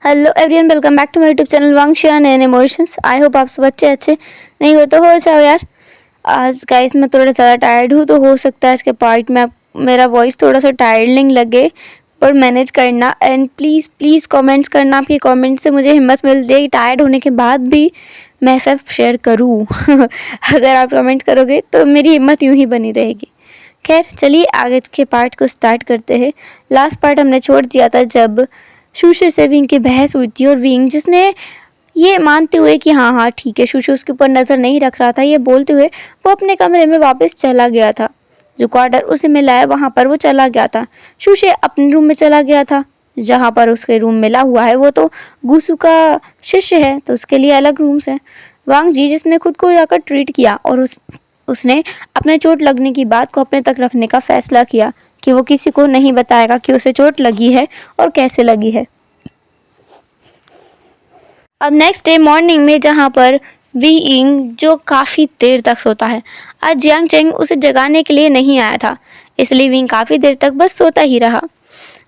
Hello everyone, welcome back to my YouTube channel वांगशियान and emotions. I hope आप सब अच्छे नहीं हो तो हो जाओ यार। आज गाइस मैं थोड़ा ज़्यादा टायर्ड हूँ, तो हो सकता है आज के पार्ट में मेरा वॉइस थोड़ा सा टायर्डिंग लगे, पर मैनेज करना। एंड प्लीज़ प्लीज़ कमेंट्स करना, आपके कमेंट से मुझे हिम्मत मिलती है टायर्ड होने के बाद भी मैं एफएफ शेयर करूँ। अगर आप कमेंट करोगे तो मेरी हिम्मत यूँ ही बनी रहेगी। खैर चलिए आगे के पार्ट को स्टार्ट करते हैं। लास्ट पार्ट हमने छोड़ दिया था जब शूशे से विंग की बहस हुई थी, और विंग जिसने ये मानते हुए कि हाँ ठीक है शूशे उसके ऊपर नज़र नहीं रख रहा था, ये बोलते हुए वो अपने कमरे में वापस चला गया था। जो क्वार्टर उसे मिला है वहाँ पर वो चला गया था। शूशे अपने रूम में चला गया था, जहाँ पर उसके रूम मिला हुआ है वो तो गुसु का शिष्य है, तो उसके लिए अलग रूम्स है। वांग जी जिसने खुद को जाकर ट्रीट किया और उसने अपने चोट लगने की बात को अपने तक रखने का फैसला किया कि वो किसी को नहीं बताएगा कि उसे चोट लगी है और कैसे लगी है। अब नेक्स्ट डे मॉर्निंग में जहाँ पर वी इंग जो काफ़ी देर तक सोता है, आज जियांग चेंग उसे जगाने के लिए नहीं आया था, इसलिए विंग काफ़ी देर तक बस सोता ही रहा।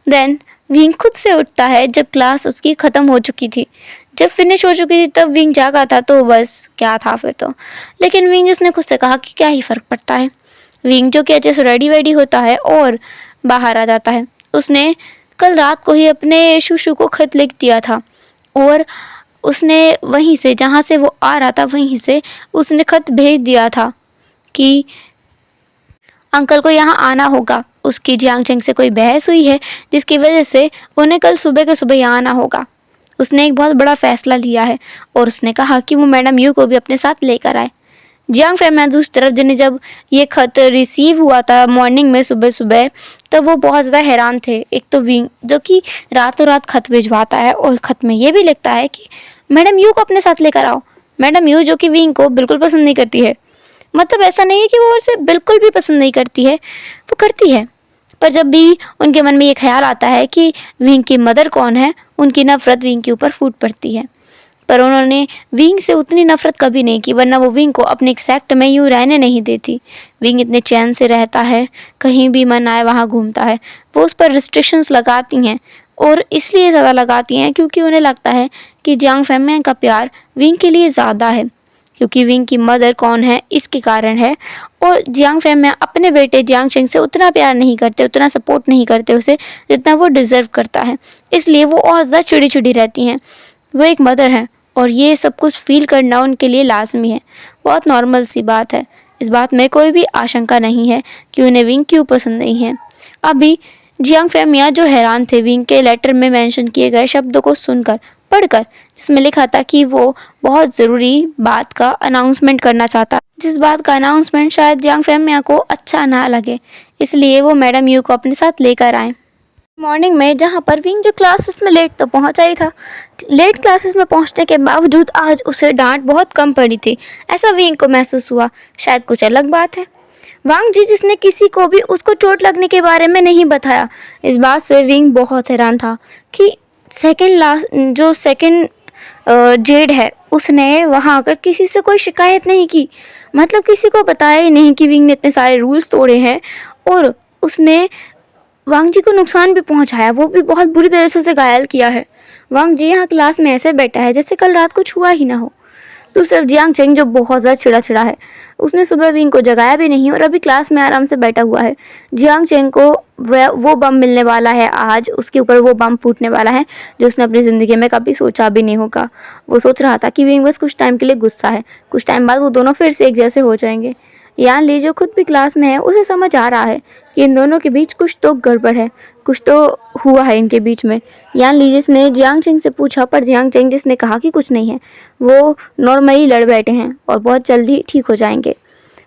देन विंग खुद से उठता है जब क्लास उसकी ख़त्म हो चुकी थी। जब फिनिश हो चुकी थी तब विंग जागा था, तो बस क्या था फिर तो। लेकिन विंग उसने खुद से कहा कि क्या ही फ़र्क पड़ता है। विंग जो कि अच्छे से रेडी वेडी होता है और बाहर आ जाता है। उसने कल रात को ही अपने शूशु को खत लिख दिया था, और उसने वहीं से जहाँ से वो आ रहा था वहीं से उसने खत भेज दिया था कि अंकल को यहाँ आना होगा। उसकी जियांग चेंग से कोई बहस हुई है जिसकी वजह से उन्हें कल सुबह के सुबह यहाँ आना होगा। उसने एक बहुत बड़ा फैसला लिया है और उसने कहा कि वो मैडम यू को भी अपने साथ लेकर आए। जियांग फैमियान दूसरी तरफ जिन्हें जब ये खत रिसीव हुआ था मॉर्निंग में सुबह सुबह, तब वो बहुत ज़्यादा हैरान थे। एक तो विंग जो कि रातों रात खत भिजवाता है और ख़त में ये भी लिखता है कि मैडम यू को अपने साथ लेकर आओ। मैडम यू जो कि विंग को बिल्कुल पसंद नहीं करती है, मतलब ऐसा नहीं है कि वो उसे बिल्कुल भी पसंद नहीं करती है, वो करती है, पर जब भी उनके मन में ये ख्याल आता है कि विंग की मदर कौन है, उनकी नफ़रत विंग के ऊपर फूट पड़ती है। पर उन्होंने विंग से उतनी नफ़रत कभी नहीं की, वरना वो विंग को अपने एक सेक्ट में यूँ रहने नहीं देती। विंग इतने चैन से रहता है, कहीं भी मन आए वहाँ घूमता है। वो उस पर रिस्ट्रिक्शंस लगाती हैं, और इसलिए ज़्यादा लगाती हैं क्योंकि उन्हें लगता है कि जियांग फैमियान का प्यार विंग के लिए ज़्यादा है, क्योंकि विंग की मदर कौन है इसके कारण है। और जियांग फैमियान अपने बेटे जियांग चेंग से उतना प्यार नहीं करते, उतना सपोर्ट नहीं करते उसे जितना वो डिज़र्व करता है, इसलिए वो और ज़्यादा चिड़ी चिड़ी रहती हैं। वो एक मदर है और ये सब कुछ फील करना उनके लिए लाजमी है, बहुत नॉर्मल सी बात है। इस बात में कोई भी आशंका नहीं है कि उन्हें विंग क्यों पसंद नहीं है। अभी जियांग फैमिया जो हैरान थे विंग के लेटर में मेंशन किए गए शब्दों को सुनकर पढ़कर, जिसमें लिखा था कि वो बहुत ज़रूरी बात का अनाउंसमेंट करना चाहता, जिस बात का अनाउंसमेंट शायद जियांग फैमिया को अच्छा ना लगे, इसलिए वो मैडम यू को अपने साथ लेकर आए। मॉर्निंग में जहाँ पर विंग जो क्लासेस में लेट तो पहुँचा ही था, लेट क्लासेस में पहुँचने के बावजूद आज उसे डांट बहुत कम पड़ी थी, ऐसा विंग को महसूस हुआ। शायद कुछ अलग बात है। वांग जी जिसने किसी को भी उसको चोट लगने के बारे में नहीं बताया, इस बात से विंग बहुत हैरान था कि सेकंड जेड है, उसने वहाँ आकर किसी से कोई शिकायत नहीं की, मतलब किसी को बताया ही नहीं कि विंग ने इतने सारे रूल्स तोड़े हैं, और उसने वांग जी को नुकसान भी पहुंचाया, वो भी बहुत बुरी तरह से उसे घायल किया है। वांग जी यहाँ क्लास में ऐसे बैठा है जैसे कल रात कुछ हुआ ही ना हो। दूसरी तरफ जियांग चेंग जो बहुत ज़्यादा चिड़ा है, उसने सुबह विंग को जगाया भी नहीं और अभी क्लास में आराम से बैठा हुआ है। जियांग चेंग को वो बम मिलने वाला है, आज उसके ऊपर वो बम फूटने वाला है जो उसने अपनी ज़िंदगी में कभी सोचा भी नहीं होगा। वो सोच रहा था कि विंग बस कुछ टाइम के लिए गुस्सा है, कुछ टाइम बाद वो दोनों फिर से एक जैसे हो जाएंगे। यान ली जो खुद भी क्लास में है, उसे समझ आ रहा है कि इन दोनों के बीच कुछ तो गड़बड़ है, कुछ तो हुआ है इनके बीच में। यान ली जिसने जियांग चेंग से पूछा, पर जियांग चेंग जिसने कहा कि कुछ नहीं है, वो नॉर्मली लड़ बैठे हैं और बहुत जल्दी ठीक हो जाएंगे।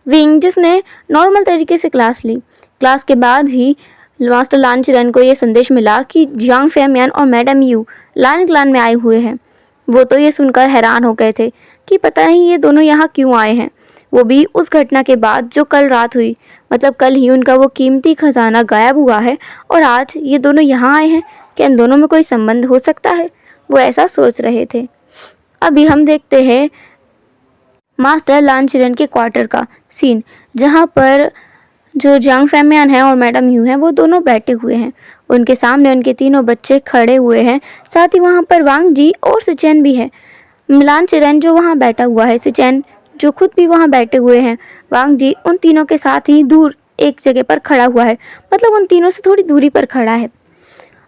विंग जिसने नॉर्मल तरीके से क्लास ली, क्लास के बाद ही मास्टर लान चिरन को ये संदेश मिला कि जियांग फैमियान और मैडम यू लान क्लान में आए हुए हैं। वो तो ये सुनकर हैरान हो गए थे कि पता नहीं ये दोनों यहाँ क्यों आए हैं, वो भी उस घटना के बाद जो कल रात हुई। मतलब कल ही उनका वो कीमती खजाना गायब हुआ है और आज ये दोनों यहाँ आए हैं। क्या इन दोनों में कोई संबंध हो सकता है? वो ऐसा सोच रहे थे। अभी हम देखते हैं मास्टर लान चिरन के क्वार्टर का सीन, जहाँ पर जो जियांग फैमियान है और मैडम यू हैं वो दोनों बैठे हुए हैं उनके सामने उनके तीनों बच्चे खड़े हुए हैं, साथ ही वहाँ पर वांग जी और सिचेन भी है। मिलान चिरेन जो वहाँ बैठा हुआ है, सिचेन जो खुद भी वहाँ बैठे हुए हैं, वांग जी उन तीनों के साथ ही दूर एक जगह पर खड़ा हुआ है, मतलब उन तीनों से थोड़ी दूरी पर खड़ा है।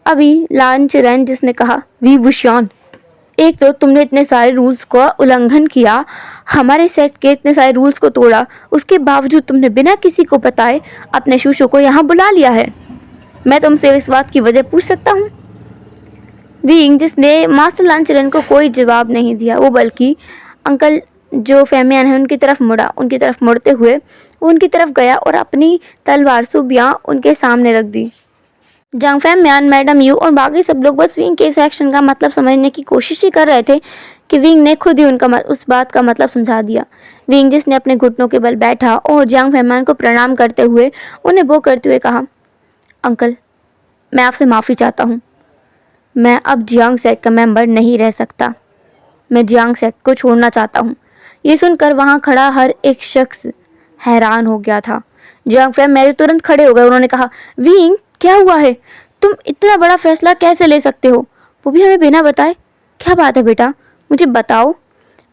अभी लान चिरेन जिसने कहा, वी वुशियान, एक तो तुमने इतने सारे रूल्स का उल्लंघन किया, हमारे सेट के इतने सारे रूल्स को तोड़ा, उसके बावजूद तुमने बिना किसी को बताए अपने शुशु को यहाँ बुला लिया है। मैं तुमसे इस बात की वजह पूछ सकता हूँ? विंग जिसने मास्टर लांचरन को कोई जवाब नहीं दिया, वो बल्कि अंकल जो फेमियन है उनकी तरफ मुड़ा। उनकी तरफ मुड़ते हुए वो उनकी तरफ गया और अपनी तलवार सुबियाँ उनके सामने रख दी। जंग फेमियन, मैडम यू और बाकी सब लोग बस विंग के इस एक्शन का मतलब समझने की कोशिश ही कर रहे थे कि विंग ने खुद ही उनका उस बात का मतलब समझा दिया। विंग जिसने अपने घुटनों के बल बैठा और जंग फेमियन को प्रणाम करते हुए उन्हें वो करते हुए कहा, अंकल मैं आपसे माफ़ी चाहता हूँ, मैं अब जियांग सेट का मेंबर नहीं रह सकता, मैं जियांग सेट को छोड़ना चाहता हूँ। ये सुनकर वहाँ खड़ा हर एक शख्स हैरान हो गया था। जियांग फेमियन तुरंत खड़े हो गए। उन्होंने कहा, विंग क्या हुआ है? तुम इतना बड़ा फैसला कैसे ले सकते हो, वो भी हमें बिना बताए? क्या बात है बेटा, मुझे बताओ।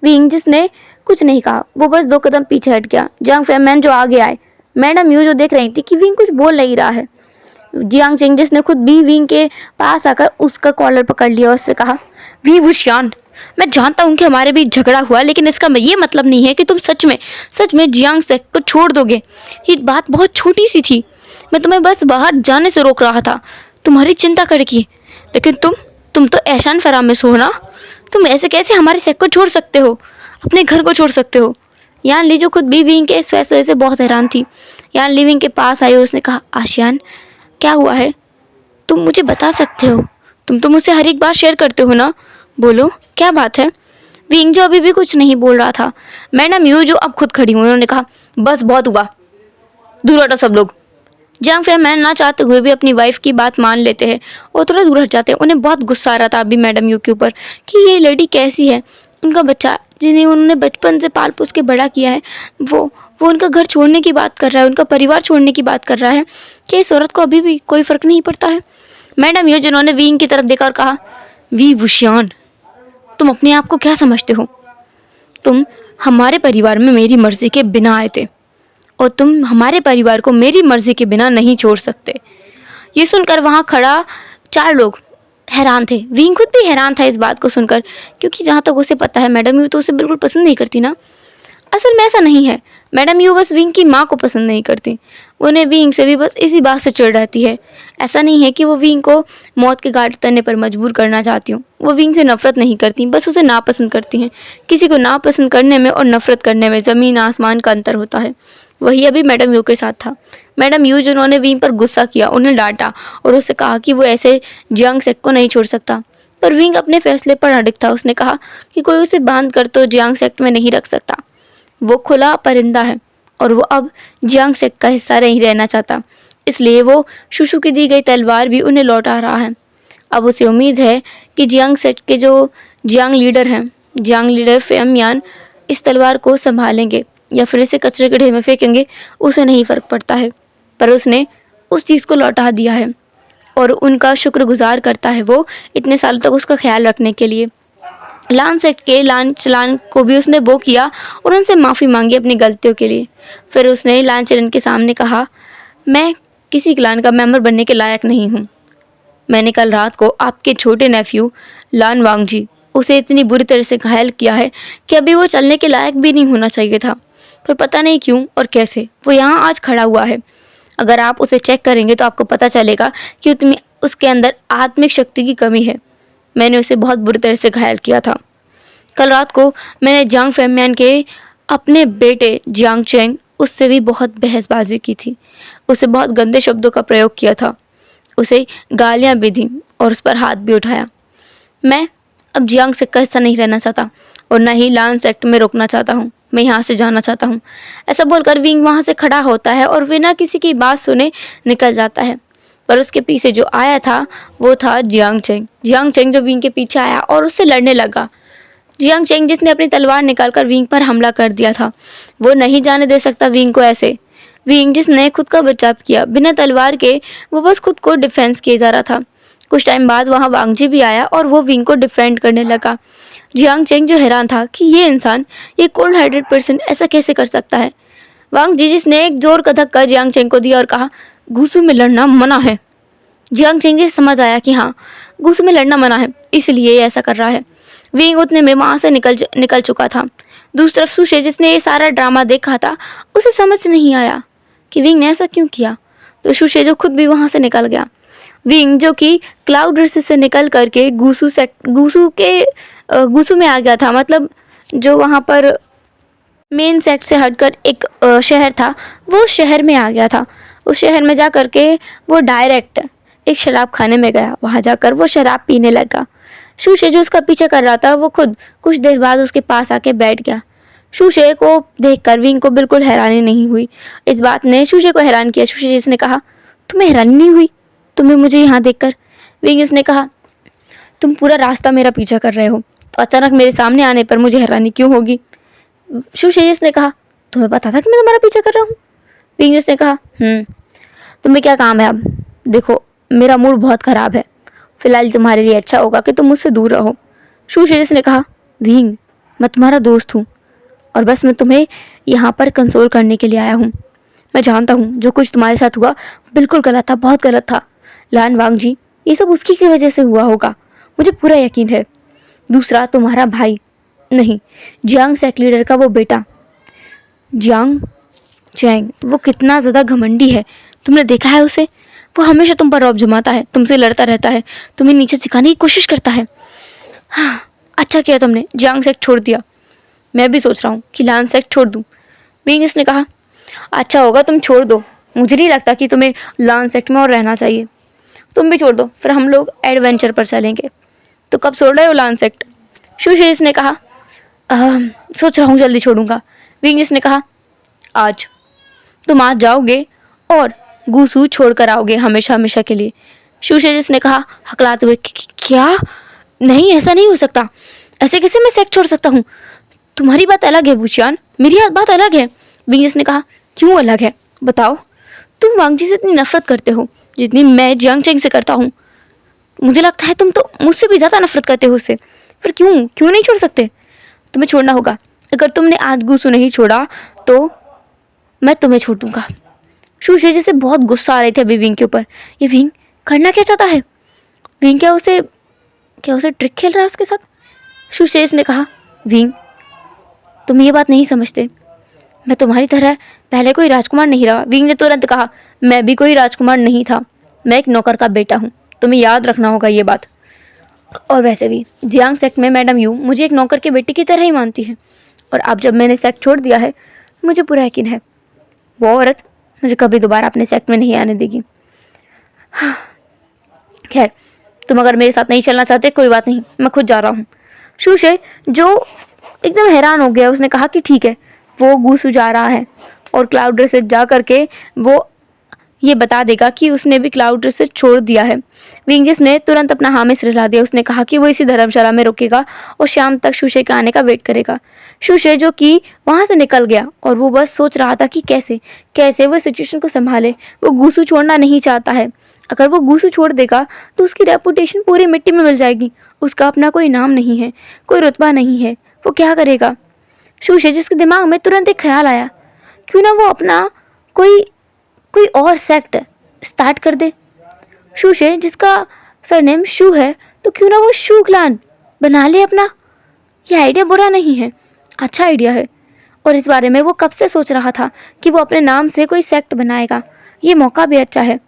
विंग जिसने कुछ नहीं कहा, वो बस 2 कदम पीछे हट गया। जियांग फेमियन जो आगे आए, मैडम यू जो देख रही थी कि विंग कुछ बोल नहीं रहा है, जियांग चेंग जिसने खुद भी विंग के पास आकर उसका कॉलर पकड़ लिया और उससे कहा, वी वुशियान, मैं जानता हूँ कि हमारे बीच झगड़ा हुआ, लेकिन इसका ये मतलब नहीं है कि तुम सच में जियांग सेट को छोड़ दोगे। ये बात बहुत छोटी सी थी, मैं तुम्हें बस बाहर जाने से रोक रहा था तुम्हारी चिंता करके, लेकिन तुम तो एहसान फरामश हो ना, तुम ऐसे कैसे हमारे सेट को छोड़ सकते हो, अपने घर को छोड़ सकते हो। यान ली जो खुद भी विंग के इस फैसले से बहुत हैरान थी, यान ली विंग के पास आई और उसने कहा, आशियान क्या हुआ है, तुम मुझे बता सकते हो, तुम तो मुझसे हर एक बात शेयर करते हो ना, बोलो क्या बात है। विंग जो अभी भी कुछ नहीं बोल रहा था, मैडम यू जो अब खुद खड़ी हुई, उन्होंने कहा, बस बहुत हुआ, दूर हटो सब लोग। जियांग फेमियन ना चाहते हुए भी अपनी वाइफ की बात मान लेते हैं और थोड़ा दूर हट जाते हैं। उन्हें बहुत गुस्सा आ रहा था अभी मैडम यू के ऊपर कि ये लड़की कैसी है, उनका बच्चा जिन्हें उन्होंने बचपन से पाल पोस के बड़ा किया है, वो उनका घर छोड़ने की बात कर रहा है, उनका परिवार छोड़ने की बात कर रहा है। कि इस औरत को अभी भी कोई फ़र्क नहीं पड़ता है। मैडम यू जिन्होंने विंग की तरफ देखा और कहा, वी वुशियान, तुम अपने आप को क्या समझते हो, तुम हमारे परिवार में मेरी मर्जी के बिना आए थे और तुम हमारे परिवार को मेरी मर्जी के बिना नहीं छोड़ सकते। ये सुनकर वहाँ खड़ा 4 लोग हैरान थे। विंग खुद भी हैरान था इस बात को सुनकर, क्योंकि जहाँ तक उसे पता है मैडम यू तो उसे बिल्कुल पसंद नहीं करती ना। असल में ऐसा नहीं है, मैडम यू बस विंग की माँ को पसंद नहीं करती, उन्हें विंग से भी बस इसी बात से चिढ़ रहती है। ऐसा नहीं है कि वो विंग को मौत के घाट उतरने पर मजबूर करना चाहती हूँ, वो विंग से नफरत नहीं करती, बस उसे नापसंद करती हैं। किसी को नापसंद करने में और नफरत करने में ज़मीन आसमान का अंतर होता है। वही अभी मैडम यू के साथ था। मैडम यू जिन्होंने विंग पर गुस्सा किया, उन्हें डांटा और उससे कहा कि वो ऐसे जियांग सेट को नहीं छोड़ सकता, पर विंग अपने फैसले पर अडिग था। उसने कहा कि कोई उसे बांध कर तो जियांग सेट में नहीं रख सकता, वो खुला परिंदा है और वो अब जियांग सेट का हिस्सा नहीं रहना चाहता, इसलिए वो शुशु की दी गई तलवार भी उन्हें लौटा रहा है। अब उसे उम्मीद है कि जियांग सेट के जो जियांग लीडर हैं, जियांग लीडर फेमियन, इस तलवार को संभालेंगे या फिर इसे कचरे के ढेर में फेंकेंगे, उसे नहीं फ़र्क पड़ता है, पर उसने उस चीज़ को लौटा दिया है और उनका शुक्रगुजार करता है वो इतने सालों तक उसका ख्याल रखने के लिए। लान सेट के लान चलान को भी उसने वो किया और उनसे माफ़ी मांगी अपनी गलतियों के लिए। फिर उसने लान चलन के सामने कहा, मैं किसी क्लान का मेंबर बनने के लायक नहीं हूँ। मैंने कल रात को आपके छोटे नेफ्यू लान वांगजी उसे इतनी बुरी तरह से घायल किया है कि अभी वो चलने के लायक भी नहीं होना चाहिए था, पर पता नहीं क्यों और कैसे वो यहाँ आज खड़ा हुआ है। अगर आप उसे चेक करेंगे तो आपको पता चलेगा कि उतनी उसके अंदर आत्मिक शक्ति की कमी है। मैंने उसे बहुत बुरी तरह से घायल किया था। कल रात को मैंने जियांग फेमियन के अपने बेटे जियांग चेंग उससे भी बहुत बहसबाजी की थी, उसे बहुत गंदे शब्दों का प्रयोग किया था, उसे गालियाँ भी दी और उस पर हाथ भी उठाया। मैं अब जियांग सेक्ट का हिस्सा नहीं रहना चाहता और न ही लान सेक्ट में रोकना चाहता हूँ, मैं यहाँ से जाना चाहता हूँ। ऐसा बोलकर विंग वहाँ से खड़ा होता है और बिना किसी की बात सुने निकल जाता है, पर उसके पीछे जो आया था वो था जियांग चेंग। जियांग चेंग जो विंग के पीछे आया और उससे लड़ने लगा। जियांग चेंग जिसने अपनी तलवार निकालकर विंग पर हमला कर दिया था, वो नहीं जाने दे सकता विंग को ऐसे। विंग जिसने खुद का बचाव किया बिना तलवार के, वो बस खुद को डिफेंस किए जा रहा था। कुछ टाइम बाद वहाँ वांगजी भी आया और वो विंग को डिफेंड करने लगा। जियांग चेंग जो हैरान था कि ये इंसान, ये कोल्ड हार्टेड पर्सन ऐसा कैसे कर सकता है। वांग जी जिसने एक जोर का धक्का जियांग चेंग को दिया और कहा, घूसू में लड़ना मना है। जियांग चेंग जी समझ आया कि हाँ, घूसू में लड़ना मना है, इसलिए ये ऐसा कर रहा है। विंग उतने में वहाँ से निकल चुका था। दूसरी तरफ सुशे जिसने ये सारा ड्रामा देखा था, उसे समझ नहीं आया कि विंग ने ऐसा क्यों किया। तो सुशे जो खुद भी वहाँ से निकल गया। विंग जो कि क्लाउड रिसेस से निकल करके गूसू में आ गया था, मतलब जो वहाँ पर मेन सेट से हटकर एक शहर था, वो शहर में आ गया था। उस शहर में जा कर के वो डायरेक्ट एक शराब खाने में गया। वहाँ जाकर वो शराब पीने लगा। शूशे जो उसका पीछा कर रहा था, वो खुद कुछ देर बाद उसके पास आके बैठ गया। शूशे को देखकर विंग को बिल्कुल हैरानी नहीं हुई। इस बात ने शूशे को हैरान किया। शूशे जिसने कहा, तुम्हें हैरानी नहीं हुई तुम्हें मुझे यहाँ देखकर? विंग इसने कहा, तुम पूरा रास्ता मेरा पीछा कर रहे हो, तो अचानक मेरे सामने आने पर मुझे हैरानी क्यों होगी? सुशेष ने कहा, तुम्हें पता था कि मैं तुम्हारा पीछा कर रहा हूँ? विंगस ने कहा, तुम्हें क्या काम है अब? देखो मेरा मूड बहुत ख़राब है, फिलहाल तुम्हारे लिए अच्छा होगा कि तुम मुझसे दूर रहो। सुशेष ने कहा, विंग मैं तुम्हारा दोस्त हूँ और बस मैं तुम्हें यहाँ पर कंसोल करने के लिए आया हूँ। मैं जानता हूँ जो कुछ तुम्हारे साथ हुआ बिल्कुल गलत था, बहुत गलत था। लान वांग जी, ये सब उसकी की वजह से हुआ होगा, मुझे पूरा यकीन है। दूसरा तुम्हारा भाई, नहीं, जियांग सेक लीडर का वो बेटा जियांग चैंग, वो कितना ज़्यादा घमंडी है, तुमने देखा है उसे? वो हमेशा तुम पर रौब जमाता है, तुमसे लड़ता रहता है, तुम्हें नीचे सिखाने की कोशिश करता है। हाँ, अच्छा किया तुमने जियांग सेक छोड़ दिया। मैं भी सोच रहा हूँ कि लान सेक छोड़ दूँ। विंगस ने कहा, अच्छा होगा तुम छोड़ दो, मुझे नहीं लगता कि तुम्हें लान सेक्ट में और रहना चाहिए। तुम भी छोड़ दो, फिर हम लोग एडवेंचर पर चलेंगे। तो कब छोड़ रहे हो लान सेक्ट? सुशेष ने कहा, सोच रहा हूँ जल्दी छोड़ूंगा। विंगस ने कहा, आज तुम आज जाओगे और गूसू छोड़ कर आओगे हमेशा हमेशा के लिए। सुशेष ने कहा हकलाते हुए, क्या? नहीं, ऐसा नहीं हो सकता, ऐसे कैसे मैं सेक्ट छोड़ सकता हूँ? तुम्हारी बात अलग है बुचियान, मेरी बात अलग है। विंगस ने कहा, क्यों अलग है बताओ? तुम वांगजी से इतनी नफरत करते हो जितनी मैं जियांग चेंग से करता हूँ। मुझे लगता है तुम तो मुझसे भी ज़्यादा नफरत करते हो उससे, पर क्यों नहीं छोड़ सकते? तुम्हें छोड़ना होगा। अगर तुमने आज गूसू नहीं छोड़ा तो मैं तुम्हें छोड़ दूंगा। सुशे जैसे बहुत गुस्सा आ रही थी अभी विंग के ऊपर। ये विंग करना क्या चाहता है? विंग क्या उसे ट्रिक खेल रहा है उसके साथ? सुशेष ने कहा, विंग तुम ये बात नहीं समझते, मैं तुम्हारी तरह पहले कोई राजकुमार नहीं रहा। विंग ने तुरंत कहा, मैं भी कोई राजकुमार नहीं था, मैं एक नौकर का बेटा हूँ, तुम्हें याद रखना होगा ये बात। और वैसे भी जियांग सेक्ट में मैडम यू मुझे एक नौकर के बेटे की तरह ही मानती है, और अब जब मैंने सेक्ट छोड़ दिया है मुझे पूरा यकीन है वो औरत मुझे कभी दोबारा अपने सेक्ट में नहीं आने देगी। खैर, तुम अगर मेरे साथ नहीं चलना चाहते कोई बात नहीं, मैं खुद जा रहा हूँ। सुशे जो एकदम हैरान हो गया, उसने कहा कि ठीक है। वो गूसू जा रहा है और क्लाउड से जा करके वो ये बता देगा कि उसने भी क्लाउड से छोड़ दिया है। विंगजिस ने तुरंत अपना हामिस हिला दिया। उसने कहा कि वो इसी धर्मशाला में रुकेगा और शाम तक सुशे के आने का वेट करेगा। सुशे जो कि वहाँ से निकल गया और वो बस सोच रहा था कि कैसे वो सिचुएशन को संभाले। वो गूसू छोड़ना नहीं चाहता है। अगर वो गूसू छोड़ देगा तो उसकी रेपुटेशन पूरी मिट्टी में मिल जाएगी। उसका अपना कोई नाम नहीं है, कोई रुतबा नहीं है, वो क्या करेगा? सुशे जिसके दिमाग में तुरंत एक ख्याल आया, क्यों ना वो अपना कोई और सेक्ट स्टार्ट कर दे। सुशे जिसका सरनेम शू है, तो क्यों ना वो शू क्लान बना ले अपना। यह आइडिया बुरा नहीं है, अच्छा आइडिया है, और इस बारे में वो कब से सोच रहा था कि वो अपने नाम से कोई सेक्ट बनाएगा। ये मौका भी अच्छा है।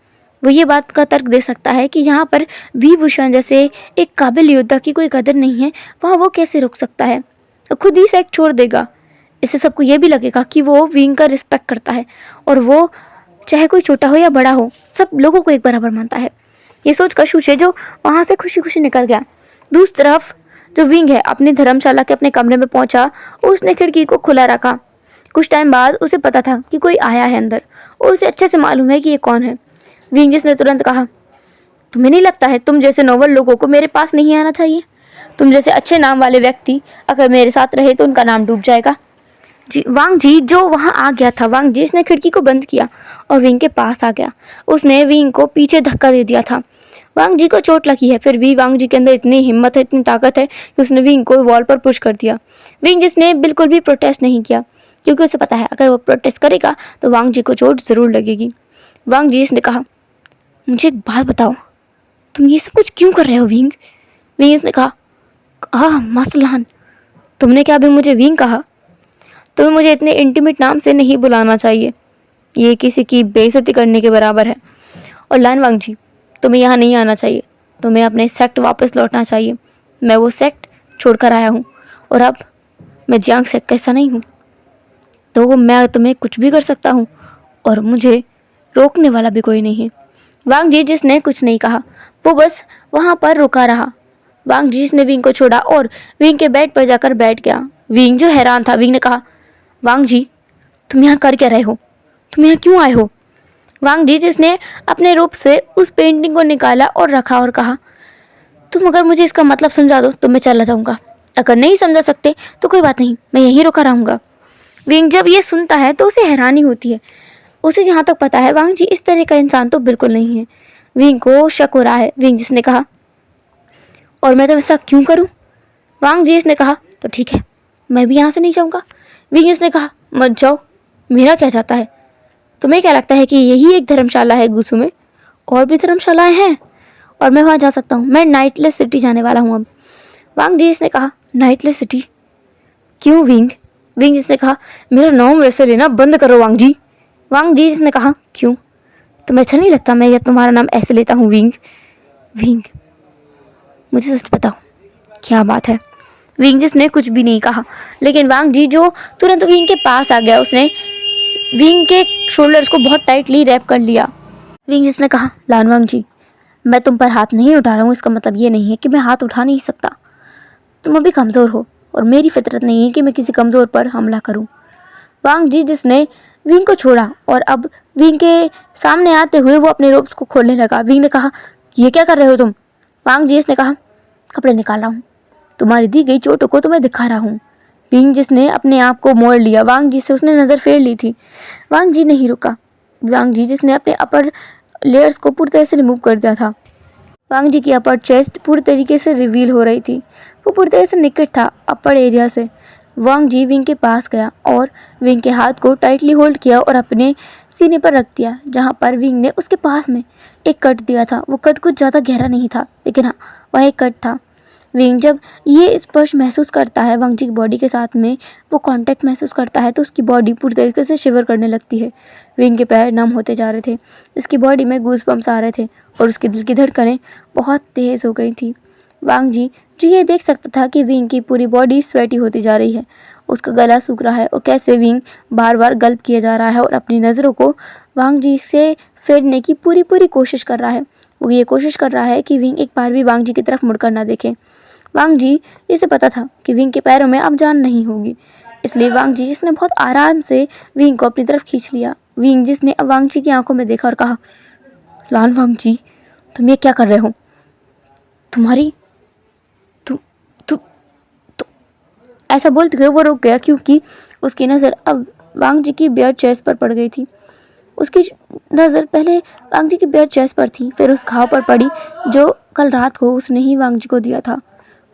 वो ये बात का तर्क दे सकता है कि यहाँ पर वी भूषण जैसे एक काबिल योद्धा की कोई कदर नहीं है, वहाँ वो कैसे रुक सकता है? खुद ही सेक्ट छोड़ देगा। इससे सबको ये भी लगेगा कि वो विंग का रिस्पेक्ट करता है और वो चाहे कोई छोटा हो या बड़ा हो, सब लोगों को एक बराबर मानता है। ये सोचकर सुशे जो वहाँ से खुशी खुशी निकल गया। दूसरी तरफ जो विंग है अपनी धर्मशाला के अपने कमरे में पहुंचा और उसने खिड़की को खुला रखा। कुछ टाइम बाद उसे पता था कि कोई आया है अंदर और उसे अच्छे से मालूम है कि ये कौन है। विंग जिसने तुरंत कहा, तुम्हें नहीं लगता है तुम जैसे नोबल लोगों को मेरे पास नहीं आना चाहिए? तुम जैसे अच्छे नाम वाले व्यक्ति अगर मेरे साथ रहे तो उनका नाम डूब जाएगा। वांग जी जो वहाँ आ गया था, वांग जी इसने खिड़की को बंद किया और विंग के पास आ गया। उसने विंग को पीछे धक्का दे दिया था। वांग जी को चोट लगी है, फिर भी वांग जी के अंदर इतनी हिम्मत है, इतनी ताकत है कि उसने विंग को वॉल पर पुश कर दिया। विंग जिसने बिल्कुल भी प्रोटेस्ट नहीं किया, क्योंकि उसे पता है अगर वो प्रोटेस्ट करेगा तो वांग जी को चोट ज़रूर लगेगी। वांग जी इसने कहा, मुझे एक बात बताओ, तुम ये सब कुछ क्यों कर रहे हो विंग? विंग इसने कहा, मसलान, तुमने क्या अभी मुझे विंग कहा? तुम्हें मुझे इतने इंटीमेट नाम से नहीं बुलाना चाहिए, ये किसी की बेइज्जती करने के बराबर है। और लान वांग जी, तुम्हें यहाँ नहीं आना चाहिए, तुम्हें अपने सेक्ट वापस लौटना चाहिए। मैं वो सेक्ट छोड़कर आया हूँ और अब मैं जियांग सेक्ट का हिस्सा नहीं हूँ, तो मैं तुम्हें कुछ भी कर सकता हूँ और मुझे रोकने वाला भी कोई नहीं है। वांग जी जिसने कुछ नहीं कहा, वो बस वहाँ पर रुका रहा। वांग जी ने विंग को छोड़ा और विंग के बेड पर जाकर बैठ गया। विंग जो हैरान था, विंग ने कहा, वांग जी तुम यहाँ कर क्या रहे हो? तुम यहाँ क्यों आए हो? वांग जी जिसने अपने रूप से उस पेंटिंग को निकाला और रखा और कहा, तुम अगर मुझे इसका मतलब समझा दो तो मैं चला जाऊँगा, अगर नहीं समझा सकते तो कोई बात नहीं, मैं यहीं रुका रहूँगा। विंग जब ये सुनता है तो उसे हैरानी होती है। उसे जहाँ तक पता है वांग जी इस तरह का इंसान तो बिल्कुल नहीं है। विंग को शक हो रहा है। विंग जिसने कहा, और मैं तो ऐसा क्यों करूँ? वांग जी इसने कहा, तो ठीक है, मैं भी यहाँ से नहीं जाऊँगा। विंग इसने कहा, मत जाओ, मेरा क्या जाता है? तुम्हें क्या लगता है कि यही एक धर्मशाला है गुसू में? और भी धर्मशालाएं हैं और मैं वहाँ जा सकता हूँ। मैं नाइटलेस सिटी जाने वाला हूँ अब। वांग जी इसने कहा, नाइटलेस सिटी? क्यों विंग? विंग जिसने कहा, मेरा नाम वैसे लेना बंद करो वांग जी। वांग जी जिसने कहा, क्यों? तुम्हें अच्छा नहीं लगता मैं तुम्हारा नाम ऐसे लेता हूँ विंग? विंग, मुझे सच बताओ, क्या बात है? विंग जिसने कुछ भी नहीं कहा, लेकिन वांग जी जो तुरंत विंग के पास आ गया, उसने विंग के शोल्डर्स को बहुत टाइटली रैप कर लिया। विंग जिसने कहा, लान वांग जी, मैं तुम पर हाथ नहीं उठा रहा हूँ, इसका मतलब ये नहीं है कि मैं हाथ उठा नहीं सकता। तुम अभी कमज़ोर हो और मेरी फितरत नहीं है कि मैं किसी कमज़ोर पर हमला करूँ। वांग जी जिसने विंग को छोड़ा और अब विंग के सामने आते हुए वो अपने रोप्स को खोलने लगा। विंग ने कहा, ये क्या कर रहे हो तुम? वांग जी इसने कहा, कपड़े निकाल रहा हूँ, तुम्हारी दी गई चोटों को तो मैं दिखा रहा हूँ। विंग जिसने अपने आप को मोड़ लिया। वांग जी से उसने नज़र फेर ली थी। वांग जी नहीं रुका। वांग जी जिसने अपने अपर लेयर्स को पूरी तरह से रिमूव कर दिया था। वांग जी की अपर चेस्ट पूरी तरीके से रिवील हो रही थी। वो पूरी तरह से निकट था अपर एरिया से। वांग जी विंग के पास गया और विंग के हाथ को टाइटली होल्ड किया और अपने सीने पर रख दिया, जहाँ पर विंग ने उसके पास में एक कट दिया था। वो कट कुछ ज़्यादा गहरा नहीं था, लेकिन हाँ, वह एक कट था। विंग जब ये स्पर्श महसूस करता है वांग जी की बॉडी के साथ में, वो कांटेक्ट महसूस करता है, तो उसकी बॉडी पूरी तरीके से शिवर करने लगती है। विंग के पैर नम होते जा रहे थे, उसकी बॉडी में गूज बम्स आ रहे थे और उसके दिल की धड़कनें बहुत तेज़ हो गई थी। वांग जी जो ये देख सकता था कि विंग की पूरी बॉडी स्वेटी होती जा रही है, उसका गला सूख रहा है और कैसे विंग बार बार गल्प किया जा रहा है और अपनी नज़रों को वांग जी से फेरने की पूरी कोशिश कर रहा है। वो ये कोशिश कर रहा है कि विंग एक बार भी वांग जी की तरफ मुड़कर ना देखे। वांग जी इसे पता था कि विंग के पैरों में अब जान नहीं होगी, इसलिए वांग जी जिसने बहुत आराम से विंग को अपनी तरफ खींच लिया। विंग जिसने अब वांग जी की आंखों में देखा और कहा, लान वांग जी, तुम ये क्या कर रहे हो? तुम्हारी तु, तु, तु, ऐसा बोलते हुए वो रुक गया, क्योंकि उसकी नज़र अब वांग जी की बेयर चेस्ट पर पड़ गई थी। उसकी नज़र पहले वांग जी की बेयर चेस्ट पर थी, फिर उस घाव पर पड़ी जो कल रात को उसने ही वांग जी को दिया था।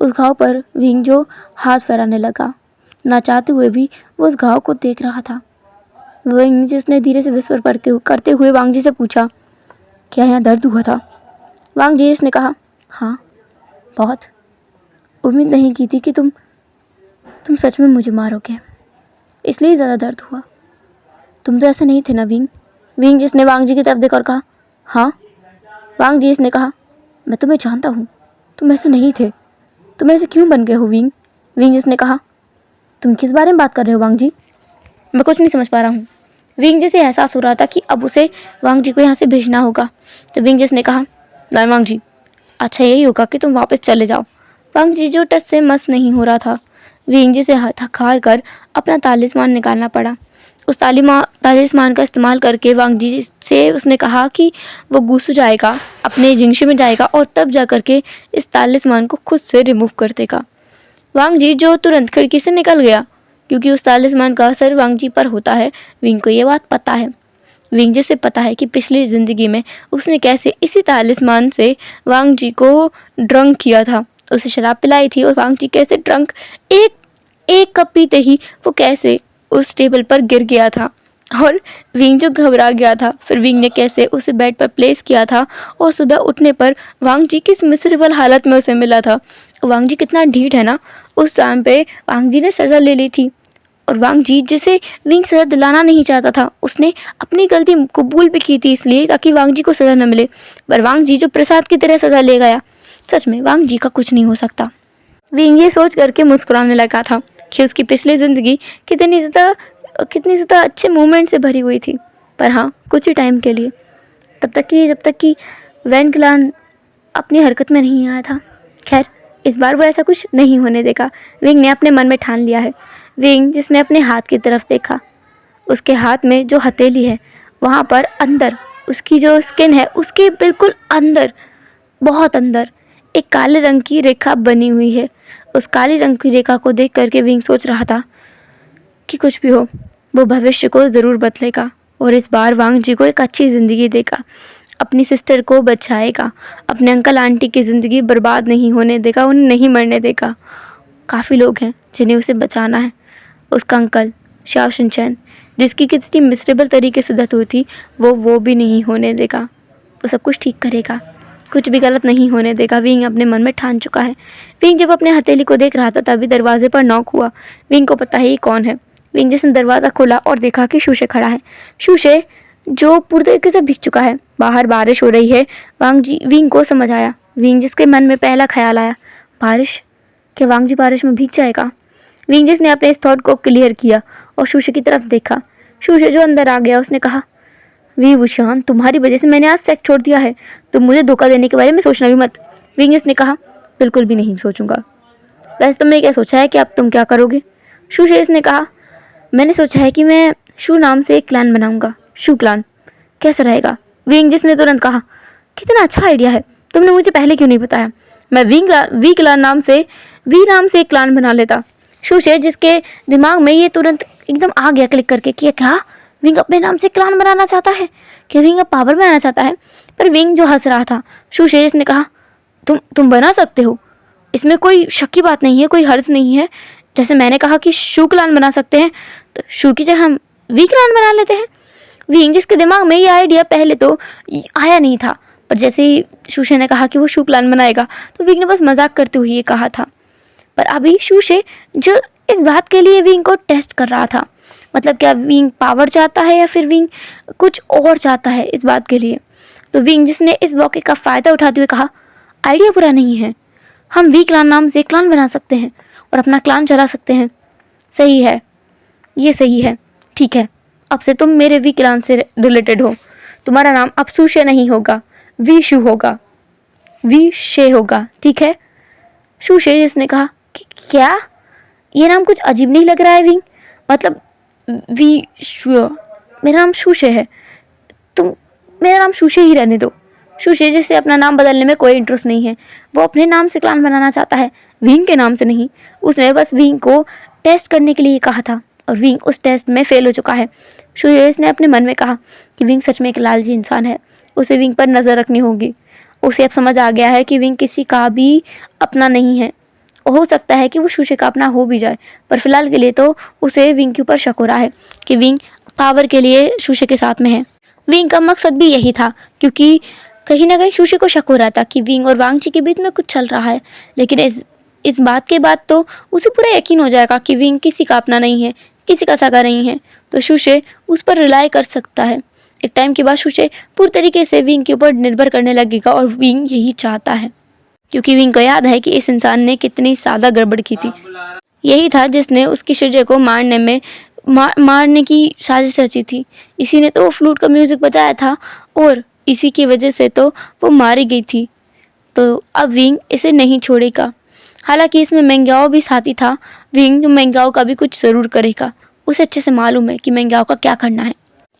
उस घाव पर विंग जो हाथ फैलाने लगा, ना चाहते हुए भी वो उस घाव को देख रहा था। विंग जिसने धीरे से विस्पर करते हुए वांग जी से पूछा, क्या यहाँ दर्द हुआ था? वांग जी ने कहा, हाँ बहुत। उम्मीद नहीं की थी कि तुम सच में मुझे मारोगे, इसलिए ज़्यादा दर्द हुआ। तुम तो ऐसे नहीं थे ना विंग? विंग जिसने वांग जी की तरफ देखकर कहा, हाँ। वांग जी ने कहा, मैं तुम्हें जानता हूँ, तुम ऐसे नहीं थे, तुम ऐसे क्यों बन गए हो विंग? विंग जिसने कहा, तुम किस बारे में बात कर रहे हो वांग जी? मैं कुछ नहीं समझ पा रहा हूँ। विंग जिसे एहसास हो रहा था कि अब उसे वांग जी को यहाँ से भेजना होगा, तो विंग जिसने कहा, नहीं वांग जी, अच्छा यही होगा कि तुम वापस चले जाओ। वांग जी जो टच से मस नहीं हो रहा था, विंग जी से हाथ हार कर अपना तालिस्मान निकालना पड़ा। उस तालिस्मान का इस्तेमाल करके वांग जी से उसने कहा कि वो गुसू जाएगा, अपने जिंगशे में जाएगा और तब जा कर के इस तालिस्मान को खुद से रिमूव कर देगा। वांग जी जो तुरंत खिड़की से निकल गया। क्योंकि उस तालिस्मान का असर वांगजी पर होता है। विंग को ये बात पता है। विंग जिसे पता है कि पिछली ज़िंदगी में उसने कैसे इसी तालिस्मान से वांगजी को ड्रंक किया था, उसे शराब पिलाई थी और वांगजी कैसे ड्रंक एक एक कप पीते ही वो कैसे उस टेबल पर गिर गया था और विंग जो घबरा गया था। फिर विंग ने कैसे उसे बेड पर प्लेस किया था और सुबह उठने पर वांगजी किस मिसेरेबल हालत में उसे मिला था। वांगजी कितना ढीठ है ना, उस टाइम पे वांगजी ने सज़ा ले ली थी और वांगजी जिसे विंग सज़ा दिलाना नहीं चाहता था, उसने अपनी गलती कबूल भी की थी इसलिए ताकि वांगजी को सज़ा न मिले। पर वांगजी जो प्रसाद की तरह सज़ा ले गया, सच में वांगजी का कुछ नहीं हो सकता। विंग ये सोच करके मुस्कुराने लगा था कि उसकी पिछली ज़िंदगी कितनी ज़्यादा अच्छे मोमेंट से भरी हुई थी। पर हाँ, कुछ ही टाइम के लिए, जब तक कि वैन क्लान अपनी हरकत में नहीं आया था। खैर, इस बार वो ऐसा कुछ नहीं होने देगा। विंग ने अपने मन में ठान लिया है। विंग जिसने अपने हाथ की तरफ देखा, उसके हाथ में जो हथेली है, वहाँ पर अंदर उसकी जो स्किन है उसके बिल्कुल अंदर, बहुत अंदर एक काले रंग की रेखा बनी हुई है। उस काले रंग की रेखा को देख करके विंग सोच रहा था कि कुछ भी हो, वो भविष्य को ज़रूर बदलेगा और इस बार वांगजी को एक अच्छी ज़िंदगी देगा, अपनी सिस्टर को बचाएगा, अपने अंकल आंटी की ज़िंदगी बर्बाद नहीं होने देगा, उन्हें नहीं मरने देगा। काफ़ी लोग हैं जिन्हें उसे बचाना है। उसका अंकल शाओ शिनचैन, जिसकी कितनी मिसरेबल तरीके से डेथ हुई थी, वो भी नहीं होने देगा। वो सब कुछ ठीक करेगा, कुछ भी गलत नहीं होने देगा। विंग अपने मन में ठान चुका है। विंग जब अपने हथेली को देख रहा था तभी दरवाजे पर नॉक हुआ। विंग को पता है ये कौन है। विंग जिसने दरवाज़ा खोला और देखा कि शूशे खड़ा है। शूशे जो पूरी तरीके से भीग चुका है। बाहर बारिश हो रही है। विंग को समझ आया। विंग जिसके मन में पहला ख्याल आया, बारिश, क्या वांगजी बारिश में भीग जाएगा। विंग जिसने अपने इस थॉट को क्लियर किया और शूशे की तरफ देखा। शूशे जो अंदर आ गया, उसने कहा, वी वुशान, तुम्हारी वजह से मैंने आज सेक्स छोड़ दिया है, तुम मुझे धोखा देने के बारे में सोचना भी मत। विंगस ने कहा, बिल्कुल भी नहीं सोचूंगा। वैसे तुमने क्या सोचा है कि अब तुम क्या करोगे। शूशेस ने कहा, मैंने सोचा है कि मैं शू नाम से एक क्लैन बनाऊंगा, शू क्लैन, कैसा रहेगा। विंगस ने तुरंत कहा, कितना अच्छा आइडिया है, तुमने मुझे पहले क्यों नहीं बताया। मैं वी क्लैन नाम से एक क्लैन बना लेता। शूशे जिसके दिमाग में ये तुरंत एकदम आ गया क्लिक करके कि क्या विंग अपने नाम से क्लान बनाना चाहता है, क्या विंग अब पावर बनाना चाहता है। पर विंग जो हंस रहा था, शूशेस ने कहा, तुम बना सकते हो, इसमें कोई शक की बात नहीं है, कोई हर्ज नहीं है। जैसे मैंने कहा कि शू क्लान बना सकते हैं, तो शू की जगह हम वी क्लान बना लेते हैं। विंग जिसके दिमाग में ये आइडिया पहले तो आया नहीं था, पर जैसे ही शूशे ने कहा कि वो शू क्लान बनाएगा, तो विंग ने बस मजाक करते हुए ये कहा था। पर अभी शूशे जो इस बात के लिए विंग को टेस्ट कर रहा था, मतलब क्या विंग पावर चाहता है या फिर विंग कुछ और चाहता है इस बात के लिए। तो विंग जिसने इस मौके का फ़ायदा उठाते हुए कहा, आइडिया बुरा नहीं है, हम वी क्लान नाम से क्लान बना सकते हैं और अपना क्लान चला सकते हैं। सही है, ये सही है, ठीक है, अब से तुम मेरे वी क्लान से रिलेटेड हो। तुम्हारा नाम अब शूशे नहीं होगा, वी शू होगा, वी शे होगा, ठीक है। शूशे जिसने कहा कि क्या, ये नाम कुछ अजीब नहीं लग रहा है विंग, मतलब वी शू, मेरा नाम शूशे है, तुम मेरा नाम शूशे ही रहने दो। शूशे जिसे अपना नाम बदलने में कोई इंटरेस्ट नहीं है, वो अपने नाम से क्लान बनाना चाहता है, विंग के नाम से नहीं। उसने बस विंग को टेस्ट करने के लिए कहा था और विंग उस टेस्ट में फेल हो चुका है। शूशे ने अपने मन में कहा कि विंग सच में एक लालची इंसान है, उसे विंग पर नज़र रखनी होगी। उसे अब समझ आ गया है कि विंग किसी का भी अपना नहीं है, हो सकता है कि वो शूशे का अपना हो भी जाए, पर फिलहाल के लिए तो उसे विंग के ऊपर शक हो रहा है कि विंग पावर के लिए शूशे के साथ में है। विंग का मकसद भी यही था, क्योंकि कहीं ना कहीं शूशे को शक हो रहा था कि विंग और वांगजी के बीच में कुछ चल रहा है। लेकिन इस बात के बाद तो उसे पूरा यकीन हो जाएगा कि विंग किसी का अपना नहीं है, किसी का सगा नहीं है, तो शूशे उस पर रिलाई कर सकता है। एक टाइम के बाद शूशे पूरी तरीके से विंग के ऊपर निर्भर करने लगेगा और विंग यही चाहता है, क्योंकि विंग को याद है कि इस इंसान ने कितनी सादा गड़बड़ की थी। यही था जिसने उसकी शिजे को मारने की साजिश रची थी। इसी ने तो वो फ्लूट का म्यूज़िक बजाया था और इसी की वजह से तो वो मारी गई थी। तो अब विंग इसे नहीं छोड़ेगा। हालांकि इसमें मेंग्याओ भी साथी था। विंग मेंग्याओ का भी कुछ ज़रूर करेगा। उसे अच्छे से मालूम है कि मेंग्याओ का क्या करना है।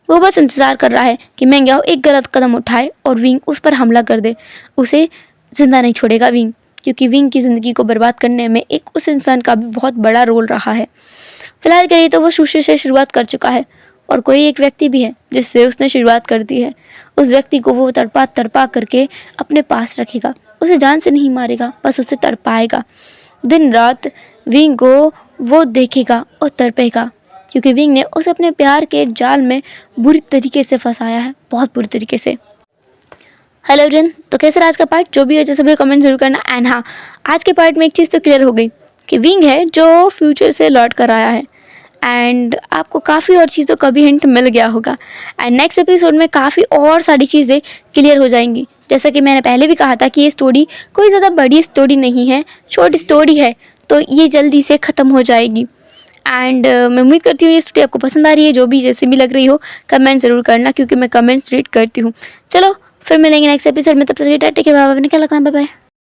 वो बस इंतज़ार कर रहा है कि मेंग्याओ एक गलत कदम उठाए और विंग उस पर हमला कर दे। उसे ज़िंदा नहीं छोड़ेगा विंग, क्योंकि विंग की ज़िंदगी को बर्बाद करने में एक उस इंसान का भी बहुत बड़ा रोल रहा है। फिलहाल के लिए तो वो सुशी से शुरुआत कर चुका है और कोई एक व्यक्ति भी है जिससे उसने शुरुआत कर दी है। उस व्यक्ति को वो तड़पा तड़पा करके अपने पास रखेगा, उसे जान से नहीं मारेगा, बस उसे तड़पाएगा। दिन रात विंग को वो देखेगा और तड़पेगा, क्योंकि विंग ने उसे अपने प्यार के जाल में बुरी तरीके से फंसाया है, बहुत बुरी तरीके से। हेलो एवरीवन, तो कैसे रहा आज का पार्ट? जो भी है जैसे भी कमेंट जरूर करना। एंड हाँ, आज के पार्ट में एक चीज़ तो क्लियर हो गई कि विंग है जो फ्यूचर से लौट कर आया है। एंड आपको काफ़ी और चीज़ों का भी हिंट मिल गया होगा। एंड नेक्स्ट एपिसोड में काफ़ी और सारी चीज़ें क्लियर हो जाएंगी। जैसा कि मैंने पहले भी कहा था कि ये स्टोरी कोई ज़्यादा बड़ी स्टोरी नहीं है, शॉर्ट स्टोरी है, तो ये जल्दी से ख़त्म हो जाएगी। एंड मैं उम्मीद करती हूँ ये स्टोरी आपको पसंद आ रही है। जो भी जैसे भी लग रही हो कमेंट ज़रूर करना, क्योंकि मैं कमेंट्स रीड करती हूँ। चलो फिर मिलेंगे नेक्स्ट एपिसोड में, तब तक टाटा, बाय बाय, निकल रखना, बाय बाय।